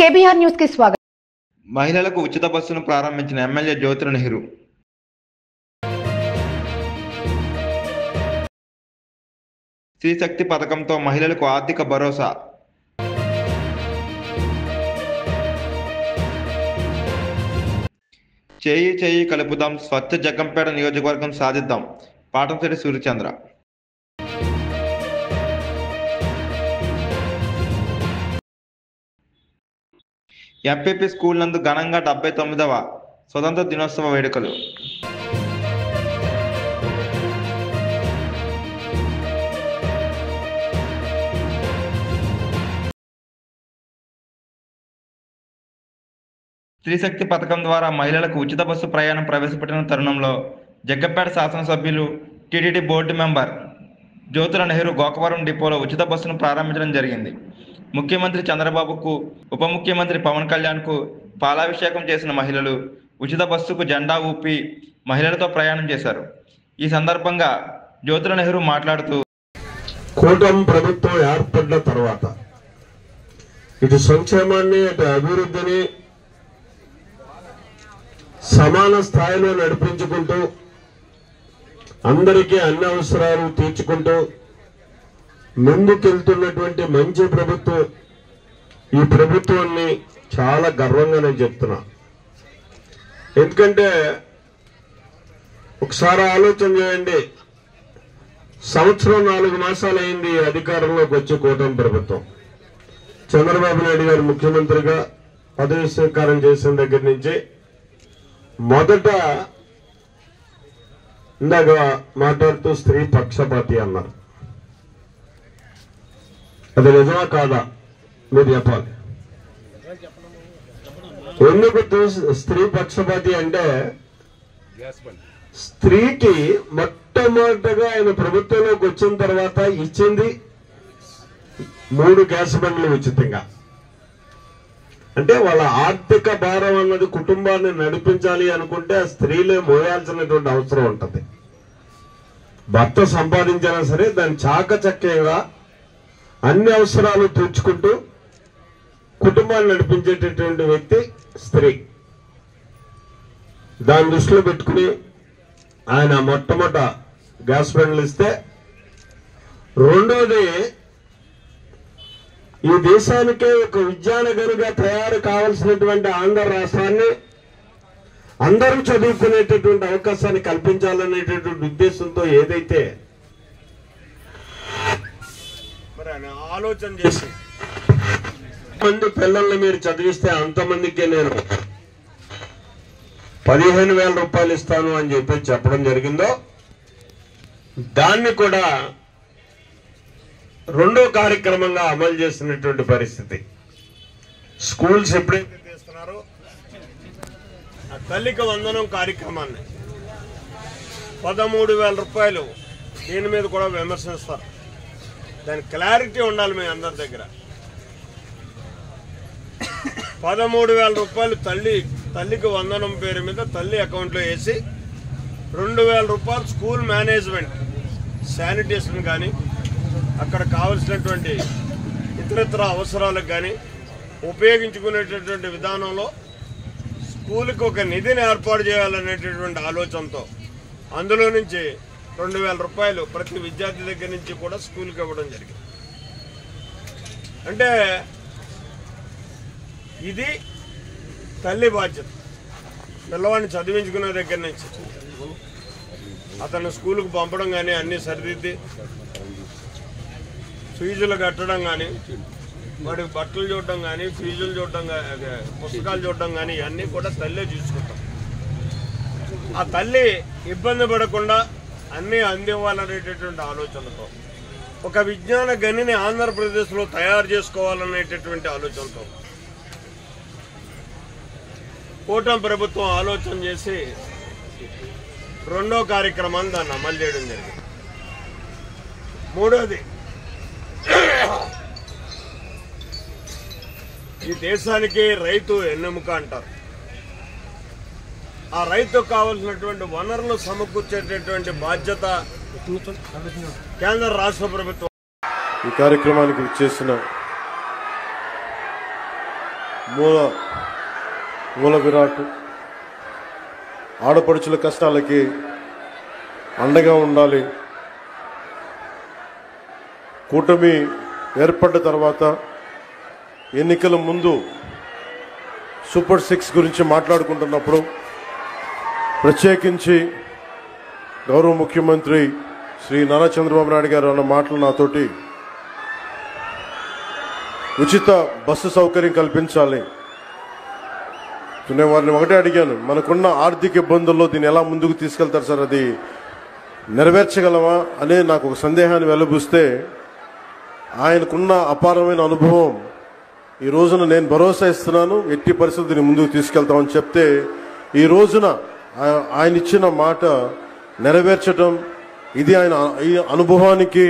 KBR news కి స్వాగతం. మహిళలకు ఉచిత బస్సును ప్రారంభించిన ఎమ్మెల్యే జ్యోతుల నెహ్రూ. స్త్రీ శక్తి పథకంతో మహిళలకు ఆర్థిక భరోసా. చేయి చేయి కలుపుదాం, స్వచ్ఛ జగ్గంపేట నియోజకవర్గం సాధిద్దాం. పాటంశెట్టి సూర్యచంద్ర. ఎంపీపీ స్కూల్ నందు ఘనంగా 79వ స్వతంత్ర దినోత్సవ వేడుకలు. స్త్రీశక్తి పథకం ద్వారా మహిళలకు ఉచిత బస్సు ప్రయాణం ప్రవేశపెట్టిన తరుణంలో జగ్గంపేట శాసనసభ్యులు TTD board member Jyothula Nehru Gokavaram డిపోలో ఉచిత బస్సును ప్రారంభించడం జరిగింది. ముఖ్యమంత్రి చంద్రబాబుకు, ఉప ముఖ్యమంత్రి పవన్ కళ్యాణ్కు పాలాభిషేకం చేసిన మహిళలు ఉచిత బస్సుకు జెండా ఊపి మహిళలతో ప్రయాణం చేశారు. ఈ సందర్భంగా జ్యోతుల నెహ్రూ మాట్లాడుతూ, కూటమి ప్రభుత్వం ఏర్పడిన తర్వాత ఇటు సంక్షేమాన్ని అటు అభివృద్ధిని సమాన స్థాయిలో నడిపించుకుంటూ అందరికీ అన్ని అవసరాలు తీర్చుకుంటూ ముందుకెళ్తున్నటువంటి మంచి ప్రభుత్వం. ఈ ప్రభుత్వాన్ని చాలా గర్వంగా నేను చెప్తున్నా. ఎందుకంటే ఒకసారి ఆలోచన చేయండి, సంవత్సరం 4 మాసాలు అయింది అధికారంలోకి వచ్చే కూటమి ప్రభుత్వం. చంద్రబాబు నాయుడు గారు ముఖ్యమంత్రిగా పదవి స్వీకారం చేసిన దగ్గర నుంచి మొదట ఇందాక మాట్లాడుతూ స్త్రీ పక్షపాతి అన్నారు. అది నిజమా కాదా మీరు చెప్పాలి. ఎందుకు స్త్రీ పక్షపాతి అంటే, స్త్రీకి మొట్టమొదటిగా ఆయన ప్రభుత్వంలోకి వచ్చిన తర్వాత ఇచ్చింది 3 గ్యాస్ బండ్లు ఉచితంగా. అంటే వాళ్ళ ఆర్థిక భారం అన్నది కుటుంబాన్ని నడిపించాలి అనుకుంటే ఆ స్త్రీలే మోయాల్సినటువంటి అవసరం ఉంటుంది. భర్త సంపాదించినా సరే దాన్ని చాకచక్యంగా అన్ని అవసరాలు తీర్చుకుంటూ కుటుంబాన్ని నడిపించేటటువంటి వ్యక్తి స్త్రీ. దాన్ని దృష్టిలో పెట్టుకుని ఆయన మొట్టమొదట గ్యాస్ బండ్లు ఇస్తే, రెండోది ఈ దేశానికే ఒక విద్యానగరుగా తయారు కావాల్సినటువంటి ఆంధ్ర రాష్ట్రాన్ని అందరూ చదువుకునేటటువంటి అవకాశాన్ని కల్పించాలనేటటువంటి ఉద్దేశంతో ఏదైతే మరి ఆయన ఆలోచన చేసి మంది పిల్లల్ని మీరు చదివిస్తే అంతమందికి నేను 15,000 రూపాయలు ఇస్తాను అని చెప్పి చెప్పడం జరిగిందో, దాన్ని కూడా రెండో కార్యక్రమంగా అమలు చేసినటువంటి పరిస్థితి. స్కూల్స్ ఎప్పుడైతే చేస్తున్నారో ఆ తల్లికి వందనం కార్యక్రమాన్ని 13,000 రూపాయలు దీని మీద కూడా విమర్శిస్తారు. దాని క్లారిటీ ఉండాలి మీ అందరి దగ్గర. 13,000 రూపాయలు తల్లికి వందనం పేరు మీద తల్లి అకౌంట్లో వేసి 2,000 రూపాయలు స్కూల్ మేనేజ్మెంట్ శానిటేషన్ కానీ అక్కడ కావలసినటువంటి ఇతరత్ర అవసరాలకు కానీ ఉపయోగించుకునేటటువంటి విధానంలో స్కూల్కి ఒక నిధిని ఏర్పాటు చేయాలనేటటువంటి ఆలోచనతో అందులో నుంచి 2,000 రూపాయలు ప్రతి విద్యార్థి దగ్గర నుంచి కూడా స్కూల్కి ఇవ్వడం జరిగింది. అంటే ఇది తల్లి బాధ్యత. పిల్లవాడిని చదివించుకునే దగ్గర నుంచి అతను స్కూల్కి పంపడం కానీ అన్నీ సరిదిద్ది ఫీజులు కట్టడం కానీ వాడికి బట్టలు చూడడం కానీ ఫీజులు చూడడం కానీ పుస్తకాలు చూడడం కానీ ఇవన్నీ కూడా తల్లే చూసుకుంటాం. ఆ తల్లి ఇబ్బంది పడకుండా అన్నీ అందివ్వాలనేటటువంటి ఆలోచనతో ఒక విజ్ఞాన గనిని ఆంధ్రప్రదేశ్లో తయారు చేసుకోవాలనేటటువంటి ఆలోచనతో కూటమి ప్రభుత్వం ఆలోచన చేసి రెండో కార్యక్రమాన్ని దాన్ని అమలు చేయడం జరిగింది. మూడోది, ఈ దేశానికి రైతు ఎన్నెముక అంటారు. ఆ రైతుకు కావాల్సినటువంటి వనరులు సమకూర్చేటటువంటి బాధ్యత కేంద్ర రాష్ట్ర ప్రభుత్వం. ఈ కార్యక్రమానికి విచ్చేసిన మూల విరాట్. ఆడపడుచుల కష్టాలకి అండగా ఉండాలి. కూటమి ఏర్పడ్డ తర్వాత ఎన్నికల ముందు సూపర్ 6 గురించి మాట్లాడుకుంటున్నప్పుడు ప్రత్యేకించి గౌరవ ముఖ్యమంత్రి శ్రీ నారా చంద్రబాబు నాయుడు గారు అన్న మాటలు నాతోటి ఉచిత బస్సు సౌకర్యం కల్పించాలి. నేను వారిని ఒకటే అడిగాను, మనకున్న ఆర్థిక ఇబ్బందుల్లో దీన్ని ఎలా ముందుకు తీసుకెళ్తారు సార్, అది నెరవేర్చగలమా అనే నాకు ఒక సందేహాన్ని వెలుబుస్తే ఆయనకున్న అపారమైన అనుభవం ఈ రోజున నేను భరోసా ఇస్తున్నాను, ఎట్టి పరిస్థితిని ముందుకు తీసుకెళ్తామని చెప్తే ఈ రోజున ఆయన ఇచ్చిన మాట నెరవేర్చడం ఇది ఆయన ఈ అనుభవానికి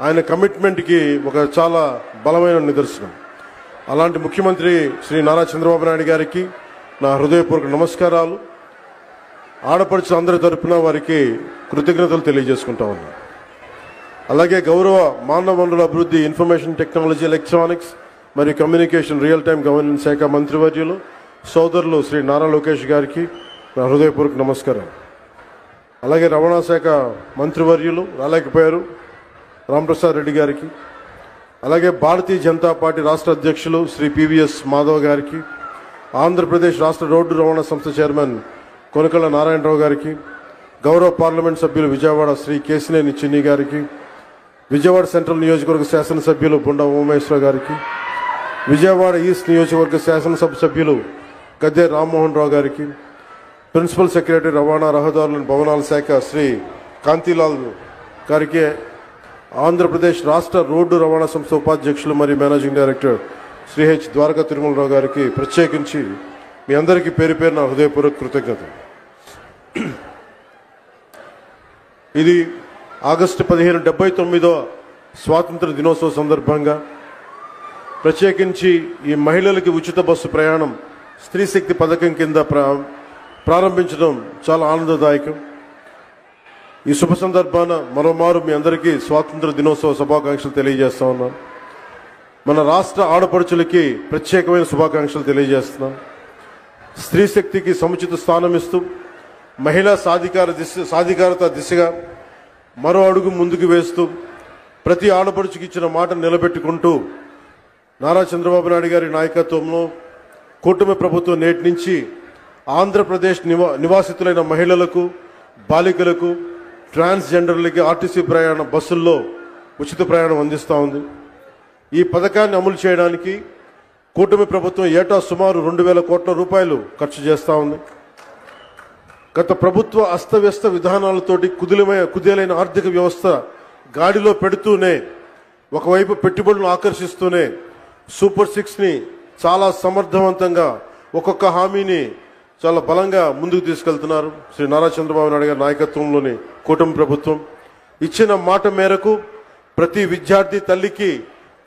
ఆయన కమిట్మెంట్కి ఒక చాలా బలమైన నిదర్శనం. అలాంటి ముఖ్యమంత్రి శ్రీ నారా చంద్రబాబు నాయుడు గారికి నా హృదయపూర్వక నమస్కారాలు. ఆడపడుచుల అందరి తరపున వారికి కృతజ్ఞతలు తెలియజేసుకుంటా ఉన్నాను. అలాగే గౌరవ మానవ వనరుల అభివృద్ధి, ఇన్ఫర్మేషన్ టెక్నాలజీ, ఎలక్ట్రానిక్స్ మరియు కమ్యూనికేషన్ రియల్ టైం గవర్నెన్స్ శాఖ మంత్రివర్యులు సోదరులు శ్రీ నారా లోకేష్ గారికి నా హృదయపూర్వక నమస్కారం. అలాగే రవాణా శాఖ మంత్రివర్యులు రాలేకపోయారు రాంప్రసాద్ రెడ్డి గారికి, అలాగే భారతీయ జనతా పార్టీ రాష్ట్ర అధ్యక్షులు శ్రీ పివిఎస్ మాధవ్ గారికి, ఆంధ్రప్రదేశ్ రాష్ట్ర రోడ్డు రవాణా సంస్థ చైర్మన్ కొనకళ్ళ నారాయణరావు గారికి, గౌరవ పార్లమెంట్ సభ్యులు విజయవాడ శ్రీ కేసినేని చిన్ని గారికి, విజయవాడ సెంట్రల్ నియోజకవర్గ శాసనసభ్యులు బుండా ఉమేశ్వర గారికి, విజయవాడ ఈస్ట్ నియోజకవర్గ శాసనసభ సభ్యులు గద్దె రామ్మోహన్ రావు గారికి, ప్రిన్సిపల్ సెక్రటరీ రవాణా రహదారుల భవనాల శాఖ శ్రీ కాంతిలాల్ గారికి, ఆంధ్రప్రదేశ్ రాష్ట్ర రోడ్డు రవాణా సంస్థ ఉపాధ్యక్షులు మరియు managing director Shri H Dwaraka Tirumalarao గారికి ప్రత్యేకించి మీ అందరికీ పేరు పేరు నా హృదయపూర్వక కృతజ్ఞతలు. ఇది ఆగస్టు 15 79వ స్వాతంత్ర దినోత్సవ సందర్భంగా ప్రత్యేకించి ఈ మహిళలకి ఉచిత బస్సు ప్రయాణం స్త్రీ శక్తి పథకం కింద ప్రారంభించడం చాలా ఆనందదాయకం. ఈ శుభ సందర్భాన మరోమారు మీ అందరికీ స్వాతంత్ర దినోత్సవ శుభాకాంక్షలు తెలియజేస్తా ఉన్నాను. మన రాష్ట్ర ఆడపడుచులకి ప్రత్యేకమైన శుభాకాంక్షలు తెలియజేస్తున్నాం. స్త్రీ శక్తికి సముచిత స్థానం ఇస్తూ మహిళా సాధికారత దిశగా మరో అడుగు ముందుకు వేస్తూ ప్రతి ఆడపడుచుకి ఇచ్చిన మాట నిలబెట్టుకుంటూ నారా చంద్రబాబు నాయుడు గారి నాయకత్వంలో కూటమి ప్రభుత్వం నేటి నుంచి ఆంధ్రప్రదేశ్ నివాసితులైన మహిళలకు, బాలికలకు, ట్రాన్స్జెండర్లకి ఆర్టీసీ బస్సుల్లో ఉచిత ప్రయాణం అందిస్తూ ఉంది. ఈ పథకాన్ని అమలు చేయడానికి కూటమి ప్రభుత్వం ఏటా సుమారు 2,000 కోట్ల రూపాయలు ఖర్చు చేస్తూ ఉంది. గత ప్రభుత్వ అస్తవ్యస్త విధానాలతోటి కుదేలైన ఆర్థిక వ్యవస్థ గాడిలో పెడుతూనే, ఒకవైపు పెట్టుబడులను ఆకర్షిస్తూనే సూపర్ 6ని చాలా సమర్థవంతంగా ఒక్కొక్క హామీని చాలా బలంగా ముందుకు తీసుకెళ్తున్నారు శ్రీ నారా చంద్రబాబు నాయుడు గారి నాయకత్వంలోని కూటమి ప్రభుత్వం. ఇచ్చిన మాట మేరకు ప్రతి విద్యార్థి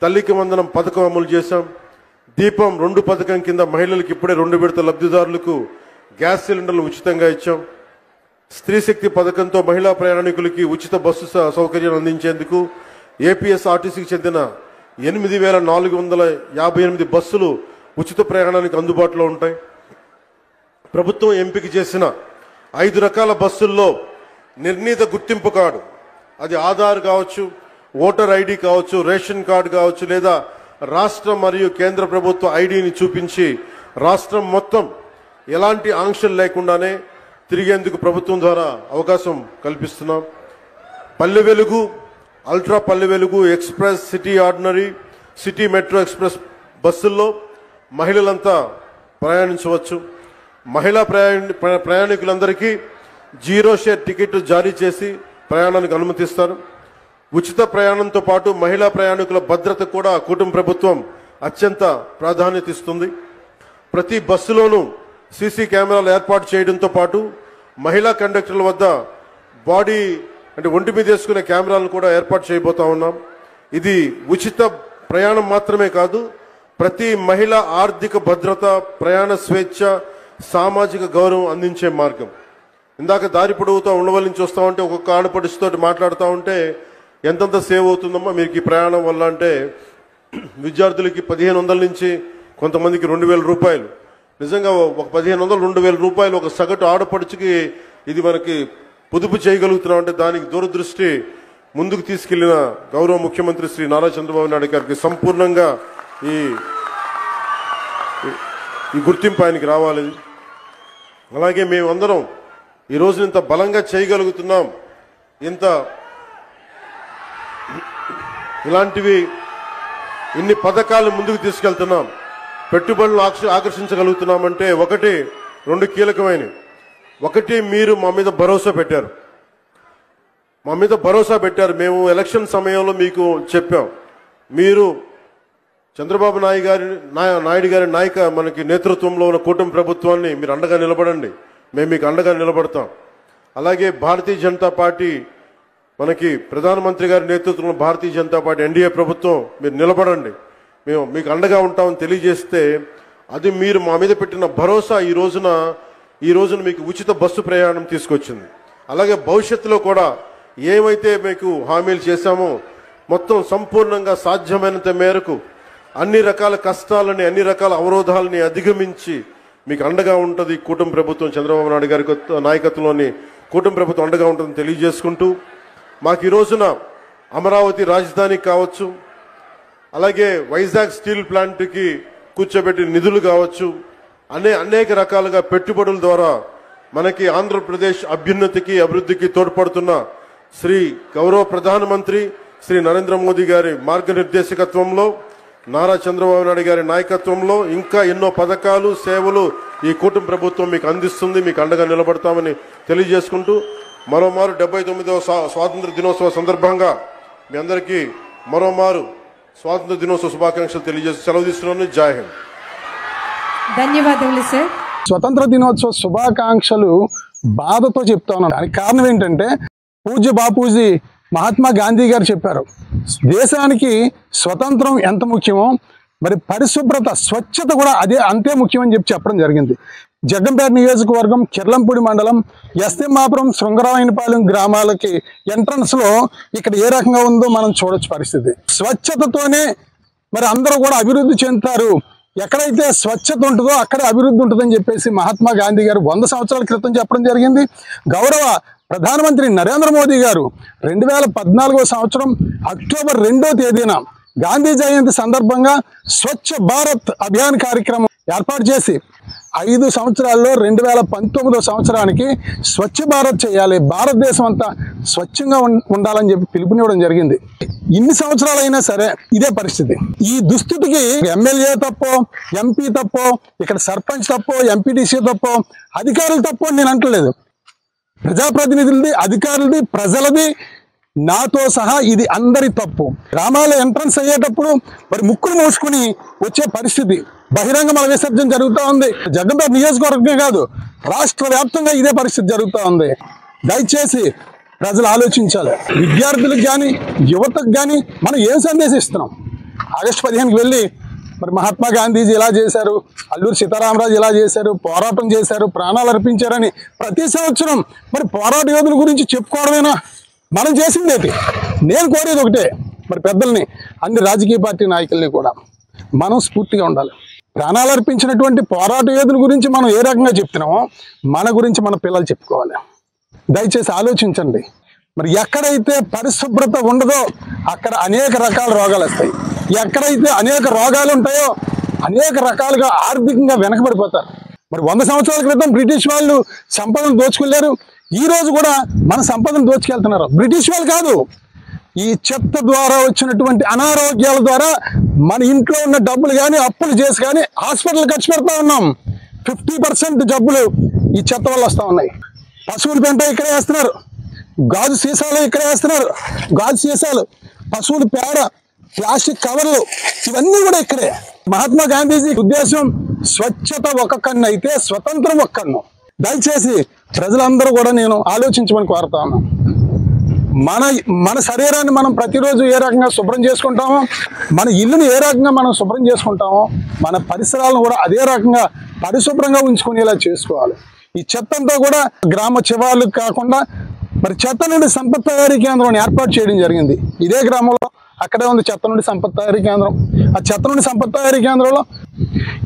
తల్లికి వందనం పథకం అమలు చేశాం. దీపం 2 పథకం కింద మహిళలకు ఇప్పుడే 2 విడత లబ్ధిదారులకు గ్యాస్ సిలిండర్లు ఉచితంగా ఇచ్చాం. స్త్రీ శక్తి పథకంతో మహిళా ప్రయాణికులకి ఉచిత బస్సు సౌకర్యం అందించేందుకు ఏపీఎస్ఆర్టీసీకి చెందిన 8,458 బస్సులు ఉచిత ప్రయాణానికి అందుబాటులో ఉంటాయి. ప్రభుత్వం ఎంపిక చేసిన 5 రకాల బస్సుల్లో నిర్ణీత గుర్తింపు కార్డు, అది ఆధార్ కావచ్చు, ఓటర్ ఐడి కావచ్చు, రేషన్ కార్డు కావచ్చు, లేదా రాష్ట్ర మరియు కేంద్ర ప్రభుత్వ ఐడిని చూపించి రాష్ట్రం మొత్తం ఎలాంటి ఆంక్షలు లేకుండానే తిరిగేందుకు ప్రభుత్వం ద్వారా అవకాశం కల్పిస్తున్నాం. Palle Velugu, ultra Palle Velugu, express, city ordinary, city metro express బస్సుల్లో మహిళలంతా ప్రయాణించవచ్చు. మహిళా ప్రయాణికులందరికీ 0 షేర్ టికెట్ జారీ చేసి ప్రయాణానికి అనుమతిస్తారు. ఉచిత ప్రయాణంతో పాటు మహిళా ప్రయాణికుల భద్రత కూడా కూటమి ప్రభుత్వం అత్యంత ప్రాధాన్యత ఇస్తుంది. ప్రతి బస్సులోనూ సీసీ కెమెరాలు ఏర్పాటు చేయడంతో పాటు మహిళా కండక్టర్ల వద్ద ఒంటి మీద వేసుకునే కెమెరాలను కూడా ఏర్పాటు చేయబోతా ఉన్నాం. ఇది ఉచిత ప్రయాణం మాత్రమే కాదు, ప్రతి మహిళ ఆర్థిక భద్రత, ప్రయాణ స్వేచ్ఛ, సామాజిక గౌరవం అందించే మార్గం. ఇందాక దారి పొడవుతా ఉండవల్లి నుంచి వస్తా ఉంటే ఒక్కొక్క ఆడపడుచుతో మాట్లాడుతూ ఉంటే ఎంతంత సేవ్ అవుతుందమ్మా మీకు ఈ ప్రయాణం వల్ల అంటే, విద్యార్థులకి 1,500 నుంచి కొంతమందికి 2,000 రూపాయలు. నిజంగా ఒక 1,500 2,000 రూపాయలు ఒక సగటు ఆడపడుచుకి ఇది మనకి పొదుపు చేయగలుగుతున్నాం అంటే దానికి దూరదృష్టి ముందుకు తీసుకెళ్లిన గౌరవ ముఖ్యమంత్రి శ్రీ నారా చంద్రబాబు నాయుడు గారికి సంపూర్ణంగా ఈ గుర్తింపు ఆయనకి రావాలి. అలాగే మేమందరం ఈ రోజు ఇంత బలంగా చేయగలుగుతున్నాం, ఇలాంటివి ఇన్ని పథకాలు ముందుకు తీసుకెళ్తున్నాం, పెట్టుబడులు ఆకర్షించగలుగుతున్నామంటే 2 కీలకమైనవి. ఒకటి, మీరు మా మీద భరోసా పెట్టారు. మేము ఎలక్షన్ సమయంలో మీకు చెప్పాం, మీరు చంద్రబాబు నాయుడు గారి మనకి నేతృత్వంలో ఉన్న కూటమి ప్రభుత్వాన్ని మీరు అండగా నిలబడండి, మేము మీకు అండగా నిలబడతాం. అలాగే భారతీయ జనతా పార్టీ మనకి ప్రధానమంత్రి గారి నేతృత్వంలో భారతీయ జనతా పార్టీ ఎన్డీఏ ప్రభుత్వం మీరు నిలబడండి, మేము మీకు అండగా ఉంటామని తెలియజేస్తే అది మీరు మా మీద పెట్టిన భరోసా ఈ రోజున మీకు ఉచిత బస్సు ప్రయాణం తీసుకొచ్చింది. అలాగే భవిష్యత్తులో కూడా ఏమైతే మీకు హామీలు చేశామో మొత్తం సంపూర్ణంగా సాధ్యమైనంత మేరకు అన్ని రకాల కష్టాలని అన్ని రకాల అవరోధాలని అధిగమించి మీకు అండగా ఉంటుంది కూటమి ప్రభుత్వం. చంద్రబాబు నాయుడు గారి నాయకత్వంలోని కూటమి ప్రభుత్వం అండగా ఉంటుందని తెలియజేసుకుంటూ, మాకు ఈ రోజున అమరావతి రాజధాని కావచ్చు, అలాగే వైజాగ్ స్టీల్ ప్లాంట్కి కూర్చోబెట్టి నిధులు కావచ్చు, అనేక రకాలుగా పెట్టుబడుల ద్వారా మనకి ఆంధ్రప్రదేశ్ అభివృద్ధికి తోడ్పడుతున్న శ్రీ గౌరవ ప్రధానమంత్రి శ్రీ నరేంద్ర మోదీ గారి మార్గనిర్దేశకత్వంలో, నారా చంద్రబాబు నాయుడు గారి నాయకత్వంలో ఇంకా ఎన్నో పథకాలు సేవలు ఈ కూటమి ప్రభుత్వం మీకు అందిస్తుంది, మీకు అండగా నిలబడతామని తెలియజేసుకుంటూ మరోమారు 79వ స్వాతంత్ర దినోత్సవ సందర్భంగా మీ అందరికీ మరోమారు స్వాతంత్ర దినోత్సవ శుభాకాంక్షలు తెలియజేసి సెలవు తీసుకున్నాను. జై హింద్. ధన్యవాదాలు సార్. స్వతంత్ర దినోత్సవ శుభాకాంక్షలు బాధతో చెప్తా ఉన్నాను. దానికి కారణం ఏంటంటే పూజ్య బాపూజీ మహాత్మా గాంధీ గారు చెప్పారు, దేశానికి స్వతంత్రం ఎంత ముఖ్యమో మరి పరిశుభ్రత స్వచ్ఛత కూడా అంతే ముఖ్యమని చెప్పడం జరిగింది. జగ్గంపేట నియోజకవర్గం కిర్లంపూడి మండలం ఎస్తిమ్మాపురం శృంగరాయనపాలెం గ్రామాలకి ఎంట్రన్స్లో ఇక్కడ ఏ రకంగా ఉందో మనం చూడొచ్చు పరిస్థితి. స్వచ్ఛతతోనే మరి అందరూ కూడా అభివృద్ధి చెందుతారు, ఎక్కడైతే స్వచ్ఛత ఉంటుందో అక్కడే అభివృద్ధి ఉంటుందని చెప్పేసి మహాత్మా గాంధీ గారు 100 సంవత్సరాల క్రితం చెప్పడం జరిగింది. గౌరవ ప్రధానమంత్రి నరేంద్ర మోదీ గారు 2014వ సంవత్సరం అక్టోబర్ 2వ తేదీన గాంధీ జయంతి సందర్భంగా స్వచ్ఛ భారత్ అభియాన్ కార్యక్రమం ఏర్పాటు చేసి 5 సంవత్సరాల్లో 2019వ సంవత్సరానికి స్వచ్ఛ భారత్ చేయాలి, భారతదేశం అంతా స్వచ్ఛంగా ఉండాలని చెప్పి పిలుపునివ్వడం జరిగింది. ఇన్ని సంవత్సరాలైనా సరే ఇదే పరిస్థితి. ఈ దుస్థితికి ఎమ్మెల్యే తప్పో, ఎంపీ తప్పో, ఇక్కడ సర్పంచ్ తప్పో, ఎంపీటీసీ తప్పో, అధికారులు తప్పో నేను అంటలేదు. ప్రజాప్రతినిధులది, అధికారులది, ప్రజలది, నాతో సహా ఇది అందరి తప్పు. గ్రామాల ఎంట్రన్స్ అయ్యేటప్పుడు మరి ముక్కులు మూసుకుని వచ్చే పరిస్థితి, బహిరంగ మల విసర్జన జరుగుతూ ఉంది. జగ్గంపేట నియోజకవర్గమే కాదు, రాష్ట్ర వ్యాప్తంగా ఇదే పరిస్థితి జరుగుతూ ఉంది. దయచేసి ప్రజలు ఆలోచించాలి. విద్యార్థులకు కానీ యువతకు కానీ మనం ఏం సందేశిస్తున్నాం? ఆగస్టు 15కి వెళ్ళి మరి మహాత్మా గాంధీజీ ఇలా చేశారు, అల్లూరి సీతారామరాజు ఇలా చేశారు, పోరాటం చేశారు, ప్రాణాలు అర్పించారని ప్రతి సంవత్సరం మరి పోరాట యోధుల గురించి చెప్పుకోవడమేనా మనం చేసింది? ఏంటి? నేను కోరేది ఒకటే, మరి పెద్దల్ని, అన్ని రాజకీయ పార్టీ నాయకుల్ని కూడా మనం స్ఫూర్తిగా ఉండాలి. ప్రాణాలు అర్పించినటువంటి పోరాట యోధుల గురించి మనం ఏ రకంగా చెప్తున్నామో మన గురించి మన పిల్లలు చెప్పుకోవాలి. దయచేసి ఆలోచించండి. మరి ఎక్కడైతే పరిశుభ్రత ఉండదో అక్కడ అనేక రకాల రోగాలు వస్తాయి. ఎక్కడైతే అనేక రోగాలు ఉంటాయో అనేక రకాలుగా ఆర్థికంగా వెనకబడిపోతారు. మరి 100 సంవత్సరాల క్రితం బ్రిటిష్ వాళ్ళు సంపదను దోచుకెళ్లారు, ఈ రోజు కూడా మన సంపదను దోచుకెళ్తున్నారు. బ్రిటిష్ వాళ్ళు కాదు, ఈ చెత్త ద్వారా వచ్చినటువంటి అనారోగ్యాల ద్వారా మన ఇంట్లో ఉన్న డబ్బులు కానీ అప్పులు చేసి కానీ హాస్పిటల్ ఖర్చు పెడతా ఉన్నాం. 50% జబ్బులు ఈ చెత్త వల్ల వస్తూ ఉన్నాయి. పశువుల పెంట ఇక్కడే వేస్తున్నారు, గాజు సీసాలు ఇక్కడే వేస్తున్నారు, గాజు సీసాలు, పశువుల పేడ, ప్లాస్టిక్ కవర్లు, ఇవన్నీ కూడా ఇక్కడే. మహాత్మా గాంధీజీ ఉద్దేశం స్వచ్ఛత ఒక కన్ను అయితే స్వతంత్రం ఒక కన్ను. దయచేసి ప్రజలందరూ కూడా నేను ఆలోచించమని కోరుతా ఉన్నాను. మన శరీరాన్ని మనం ప్రతిరోజు ఏ రకంగా శుభ్రం చేసుకుంటామో, మన ఇల్లుని ఏ రకంగా మనం శుభ్రం చేసుకుంటామో, మన పరిసరాలను కూడా అదే రకంగా పరిశుభ్రంగా ఉంచుకునేలా చేసుకోవాలి. ఈ చెత్తంతా కూడా గ్రామ శివార్లకు కాకుండా మరి చెత్త నుండి సంపద తయారీ కేంద్రాన్ని ఏర్పాటు చేయడం జరిగింది. ఇదే గ్రామంలో అక్కడే ఉంది చెత్త నుండి సంపద తయారీ కేంద్రం. ఆ చెత్త నుండి సంపద తయారీ కేంద్రంలో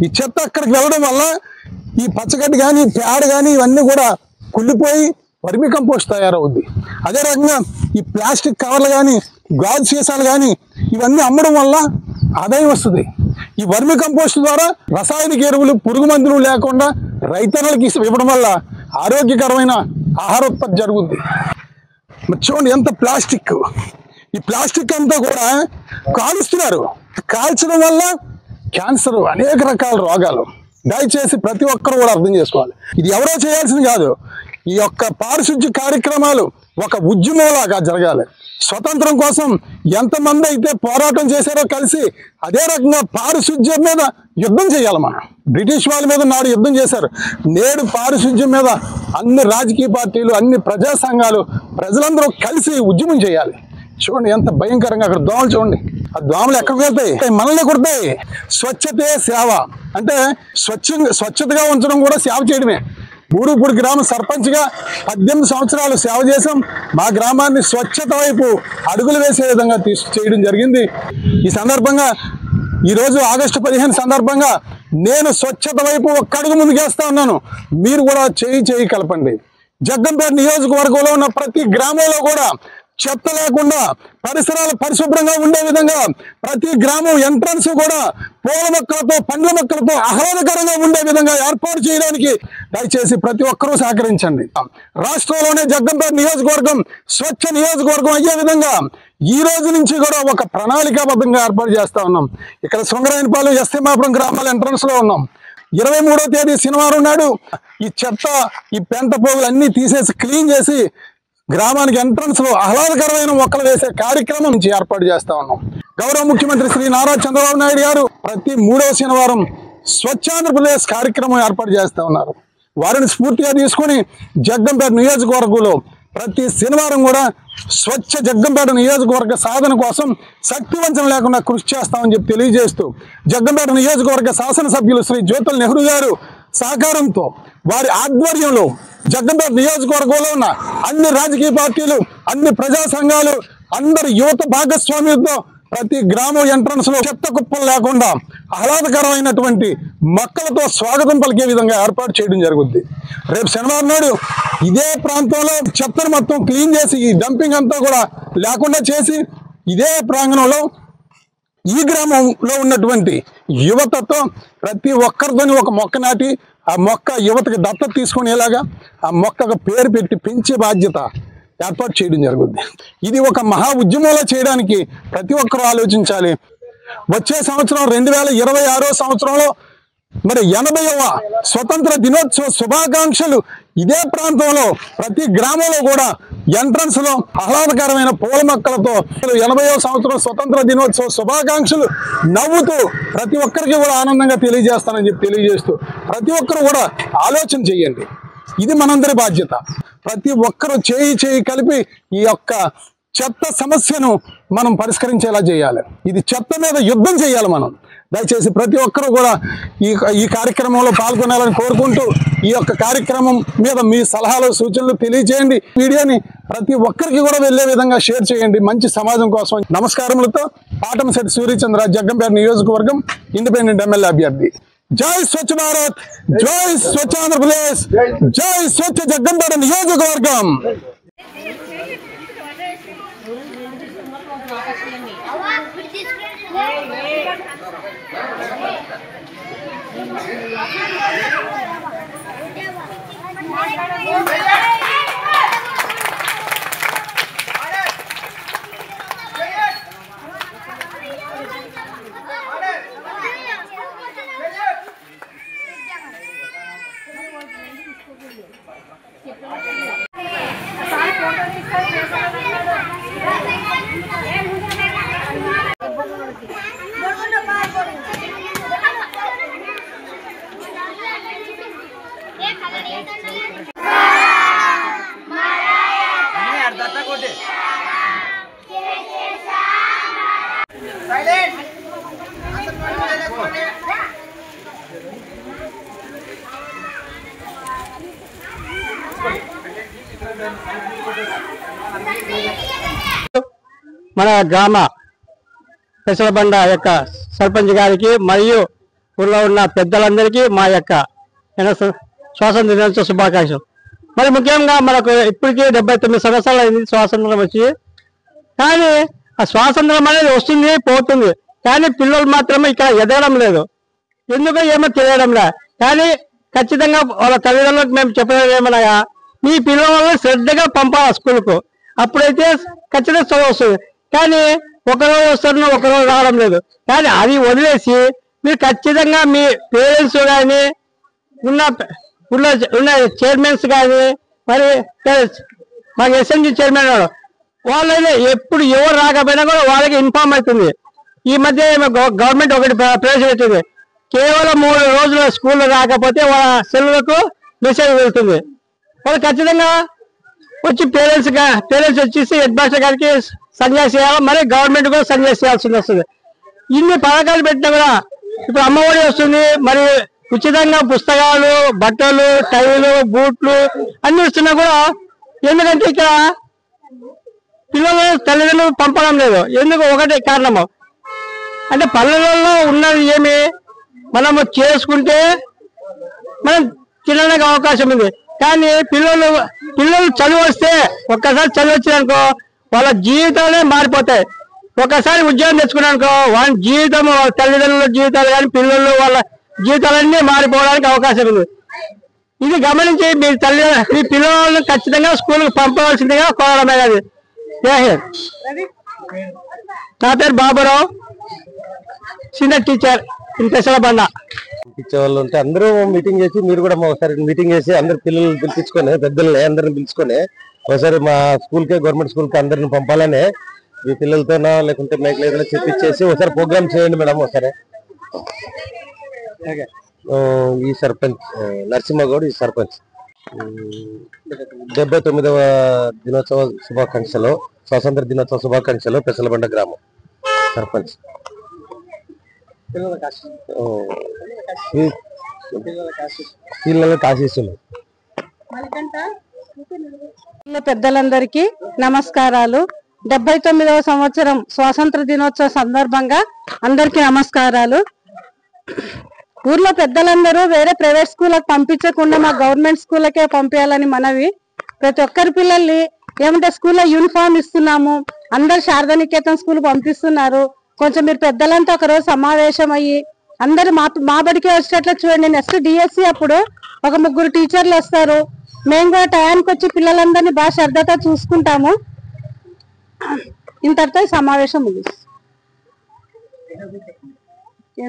ఈ చెత్త అక్కడికి వెళ్ళడం వల్ల ఈ పచ్చగడ్డి కానీ పేడ కానీ ఇవన్నీ కూడా కుళ్ళిపోయి వర్మి కంపోస్ట్ తయారవుద్ది. అదే రకంగా ఈ ప్లాస్టిక్ కవర్లు కానీ గాజు సీసాలు కానీ ఇవన్నీ అమ్మడం వల్ల ఆదాయం వస్తుంది. ఈ వర్మి కంపోస్ట్ ద్వారా రసాయనిక ఎరువులు పురుగు మందులు లేకుండా రైతన్నలకి ఇవ్వడం వల్ల ఆరోగ్యకరమైన ఆహారోత్పత్తి జరుగుద్ది. చూడండి ఎంత ప్లాస్టిక్, ఈ ప్లాస్టిక్ అంతా కూడా కాలుస్తున్నారు. కాల్చడం వల్ల క్యాన్సర్ అనేక రకాల రోగాలు. దయచేసి ప్రతి ఒక్కరు కూడా అర్థం చేసుకోవాలి. ఇది ఎవరో చేయాల్సింది కాదు. ఈ యొక్క పారిశుద్ధ్య కార్యక్రమాలు ఒక ఉద్యమంలాగా జరగాలి. స్వతంత్రం కోసం ఎంతమంది అయితే పోరాటం చేశారో కలిసి అదే రకంగా పారిశుద్ధ్యం మీద యుద్ధం చేయాలి. మనం బ్రిటిష్ వాళ్ళ మీద నాడు యుద్ధం చేశారు. నేడు పారిశుద్ధ్యం మీద అన్ని రాజకీయ పార్టీలు, అన్ని ప్రజా సంఘాలు, ప్రజలందరూ కలిసి ఉద్యమం చేయాలి. చూడండి ఎంత భయంకరంగా అక్కడ దోమలు. చూడండి ఆ దోమలు ఎక్కడికి వెళ్తాయి? మనల్ని కుడతాయి. స్వచ్ఛతే సేవ అంటే స్వచ్ఛతగా ఉంచడం కూడా సేవ చేయడమే. బూరుగుపూడి గ్రామ సర్పంచ్గా 18 సంవత్సరాలు సేవ చేసాం. మా గ్రామాన్ని స్వచ్ఛత వైపు అడుగులు వేసే విధంగా చేయడం జరిగింది. ఈ సందర్భంగా ఈరోజు ఆగస్టు 15 సందర్భంగా నేను స్వచ్ఛత వైపు ఒక్క అడుగు ముందుకేస్తా ఉన్నాను. మీరు కూడా చేయి కలపండి. జగ్గంపేట నియోజకవర్గంలో ఉన్న ప్రతి గ్రామంలో కూడా చెత్త లేకుండా పరిసరాలు పరిశుభ్రంగా ఉండే విధంగా ప్రతి గ్రామం ఎంట్రన్స్ కూడా పూల మొక్కలతో పండ్ల మొక్కలతో ఆహ్లాదకరంగా ఉండే విధంగా ఏర్పాటు చేయడానికి దయచేసి ప్రతి ఒక్కరూ సహకరించండి. రాష్ట్రంలోనే జగ్గంపేట నియోజకవర్గం స్వచ్ఛ నియోజకవర్గం అయ్యే విధంగా ఈ రోజు నుంచి కూడా ఒక ప్రణాళికాబద్ధంగా ఏర్పాటు చేస్తా ఉన్నాం. ఇక్కడ శృంగరాయనపాలెం ఎస్తిమాపురం గ్రామాల ఎంట్రన్స్ లో ఉన్నాం. 23వ తేదీ శనివారం నాడు ఈ చెత్త ఈ పెంట పోగులు అన్ని తీసేసి క్లీన్ చేసి గ్రామానికి ఎంట్రన్స్ లో ఆహ్లాదకరమైన మొక్కలు వేసే కార్యక్రమం నుంచి ఏర్పాటు చేస్తా ఉన్నాం. గౌరవ ముఖ్యమంత్రి శ్రీ నారా చంద్రబాబు నాయుడు గారు ప్రతి 3వ శనివారం స్వచ్ఛాంధ్రప్రదేశ్ కార్యక్రమం ఏర్పాటు చేస్తా ఉన్నారు. వారిని స్ఫూర్తిగా తీసుకుని జగ్గంపేట నియోజకవర్గంలో ప్రతి శనివారం కూడా స్వచ్ఛ జగ్గంపేట నియోజకవర్గ సాధన కోసం శక్తివంచన లేకుండా కృషి చేస్తామని చెప్పి తెలియజేస్తూ జగ్గంపేట నియోజకవర్గ శాసనసభ్యులు శ్రీ జ్యోతుల నెహ్రూ గారు సహకారంతో వారి ఆధ్వర్యంలో జగ్గంపేట నియోజకవర్గంలో ఉన్న అన్ని రాజకీయ పార్టీలు, అన్ని ప్రజా సంఘాలు, అందరి యువత భాగస్వామ్యంతో ప్రతి గ్రామం ఎంట్రన్స్ లో చెత్త కుప్పలు లేకుండా ఆహ్లాదకరమైనటువంటి మొక్కలతో స్వాగతం పలికే విధంగా ఏర్పాటు చేయడం జరుగుద్ది. రేపు శనివారం నాడు ఇదే ప్రాంతంలో చెత్తను మొత్తం క్లీన్ చేసి ఈ డంపింగ్ అంతా కూడా లేకుండా చేసి ఇదే ప్రాంగణంలో ఈ గ్రామంలో ఉన్నటువంటి యువతతో ప్రతి ఒక్కరితోని ఒక మొక్క నాటి ఆ మొక్క యువతకి దత్తత తీసుకునేలాగా ఆ మొక్కకు పేరు పెట్టి పెంచే బాధ్యత ఏర్పాటు చేయడం జరుగుద్ది. ఇది ఒక మహా ఉద్యమంలో చేయడానికి ప్రతి ఒక్కరూ ఆలోచించాలి. వచ్చే సంవత్సరం 2026 సంవత్సరంలో మరి 80వ స్వతంత్ర దినోత్సవ శుభాకాంక్షలు ఇదే ప్రాంతంలో ప్రతి గ్రామంలో కూడా ఎంట్రన్స్ లో ఆహ్లాదకరమైన పూల మొక్కలతో 80వ సంవత్సరం స్వతంత్ర దినోత్సవ శుభాకాంక్షలు నవ్వుతూ ప్రతి ఒక్కరికి కూడా ఆనందంగా తెలియజేస్తానని చెప్పి తెలియజేస్తూ ప్రతి ఒక్కరు కూడా ఆలోచన చేయండి. ఇది మనందరి బాధ్యత. ప్రతి ఒక్కరూ చేయి కలిపి ఈ యొక్క చెత్త సమస్యను మనం పరిష్కరించేలా చేయాలి. ఇది చెత్త మీద యుద్ధం చేయాలి మనం. దయచేసి ప్రతి ఒక్కరూ కూడా ఈ కార్యక్రమంలో పాల్గొనాలని కోరుకుంటూ ఈ యొక్క కార్యక్రమం మీద మీ సలహాలు సూచనలు తెలియజేయండి. వీడియోని ప్రతి ఒక్కరికి కూడా వెళ్ళే విధంగా షేర్ చేయండి మంచి సమాజం కోసం. నమస్కారములతో పాటంశెట్టి సూర్యచంద్ర, జగ్గంపేట నియోజకవర్గం ఇండిపెండెంట్ ఎమ్మెల్యే అభ్యర్థి. జై స్వచ్ఛ భారత్, జై స్వచ్ఛ ఆంధ్రప్రదేశ్, జై స్వచ్ఛ జగ్గంపేట నియోజకవర్గం. మన గ్రామ పెసలబండ యొక్క సర్పంచ్ గారికి మరియు ఊళ్ళో ఉన్న పెద్దలందరికీ మా యొక్క స్వాతంత్ర దినోత్సవ శుభాకాంక్షలు. మరి ముఖ్యంగా మనకు ఇప్పటికీ 79 సంవత్సరాలు అయింది స్వాతంత్రం వచ్చి. కానీ ఆ స్వాతంత్రం అనేది వస్తుంది పోతుంది, కానీ పిల్లలు మాత్రమే ఇక్కడ ఎదగడం లేదు. ఎందుకో ఏమో తెలియడం లే. కానీ ఖచ్చితంగా వాళ్ళ తల్లిదండ్రులకు మేము చెప్పడం ఏమనగా, మీ పిల్లలను శ్రద్ధగా పంపాలి స్కూల్కు, అప్పుడైతే ఖచ్చితంగా చదువు వస్తుంది. కానీ ఒకరోజు వస్తారు, ఒకరోజు రావడం లేదు. కానీ అది వదిలేసి మీరు ఖచ్చితంగా మీ పేరెంట్స్ కానీ ఉన్న చైర్మన్స్ కానీ మరి మాకు ఎస్ఎంజీ చైర్మన్ వాళ్ళైనా ఎప్పుడు ఎవరు రాకపోయినా కూడా వాళ్ళకి ఇన్ఫార్మ్ అవుతుంది. ఈ మధ్య గవర్నమెంట్ ఒకటి ప్రవేశపెట్టింది, కేవలం 3 రోజులు స్కూల్లో రాకపోతే వాళ్ళ సెలవులకు మెసేజ్ వెళ్తుంది. వాళ్ళు ఖచ్చితంగా వచ్చి పేరెంట్స్ వచ్చేసి హెడ్ మాస్టర్ గారికి సంజాయిషి చేయాలి, మరి గవర్నమెంట్ కూడా సంజాయిషి చేయాల్సి వస్తుంది. ఇన్ని పథకాలు పెట్టినా కూడా ఇప్పుడు అమ్మఒడి వస్తుంది, మరి ఉచితంగా పుస్తకాలు, బట్టలు, టైలు, బూట్లు అన్ని వస్తున్నా కూడా ఎందుకంటే ఇక్కడ పిల్లలు తల్లిదండ్రులు పంపడం లేదు. ఎందుకు ఒకటే కారణము అంటే పల్లెలలో ఉన్నది ఏమి మనము చేసుకుంటే మనం తినడానికి అవకాశం ఉంది. కానీ పిల్లలు చదువు వస్తే ఒక్కసారి చదువు వచ్చిందనుకో వాళ్ళ జీవితాలే మారిపోతాయి. ఒకసారి ఉద్యోగం తెచ్చుకున్నానుకో వాళ్ళ జీవితం, వాళ్ళ తల్లిదండ్రుల జీవితాలు కానీ పిల్లలు వాళ్ళ జీవితాలన్నీ మారిపోవడానికి అవకాశం ఉంది. ఇది గమనించి మీ పిల్లలను ఖచ్చితంగా స్కూల్కి పంపవలసిందిగా కోరడమే కాదు. నా పేరు బాబురావు, సీనియర్ టీచర్ పెసలబండ. ఇచ్చేవాళ్ళు ఉంటే అందరూ మీటింగ్ చేసి, మీరు కూడా ఒకసారి మీటింగ్ చేసి అందరు పిల్లల్ని పిలిపించుకొని, పెద్దల్ని అందరిని పిలుచుకొని ఒకసారి మా స్కూల్కే, గవర్నమెంట్ స్కూల్కి అందరిని పంపాలని మీ పిల్లలతోనో లేకుంటే మీకు ఏదైనా చెప్పించేసి ఒకసారి ప్రోగ్రామ్ చేయండి మేడం. ఒకసారి ఈ సర్పంచ్ నరసింహగౌడ్, ఈ సర్పంచ్ 79వ దినోత్సవ శుభాకాంక్షలు, స్వాతంత్ర దినోత్సవ శుభాకాంక్షలు పెసలబండ గ్రామం సర్పంచ్. పిల్లలకు ఆశీస్సులు. పెద్దలందరికీ నమస్కారాలు. 79వ సంవత్సరం స్వాతంత్ర దినోత్సవ సందర్భంగా అందరికీ నమస్కారాలు. ఊర్లో పెద్దలందరూ వేరే ప్రైవేట్ స్కూళ్ళకి పంపించకుండా మా గవర్నమెంట్ స్కూళ్ళకే పంపించాలని మనవి. ప్రతి ఒక్కరి పిల్లల్ని ఏమంటే స్కూల్లో యూనిఫామ్ ఇస్తున్నాము, అందరు శారదానికేతన్ స్కూల్ పంపిస్తున్నారు. కొంచెం మీరు పెద్దలంతా ఒకరోజు సమావేశం అయ్యి అందరు మా బడికే వచ్చేటట్లు చూడండి. నెక్స్ట్ డిఎస్సి అప్పుడు ఒక 3 టీచర్లు వస్తారు. మేము కూడా టయానికి వచ్చి పిల్లలందరినీ బాగా శ్రద్ధతో చూసుకుంటాము. ఇంతటితో ఈ సమావేశం ముగిస్తుంది.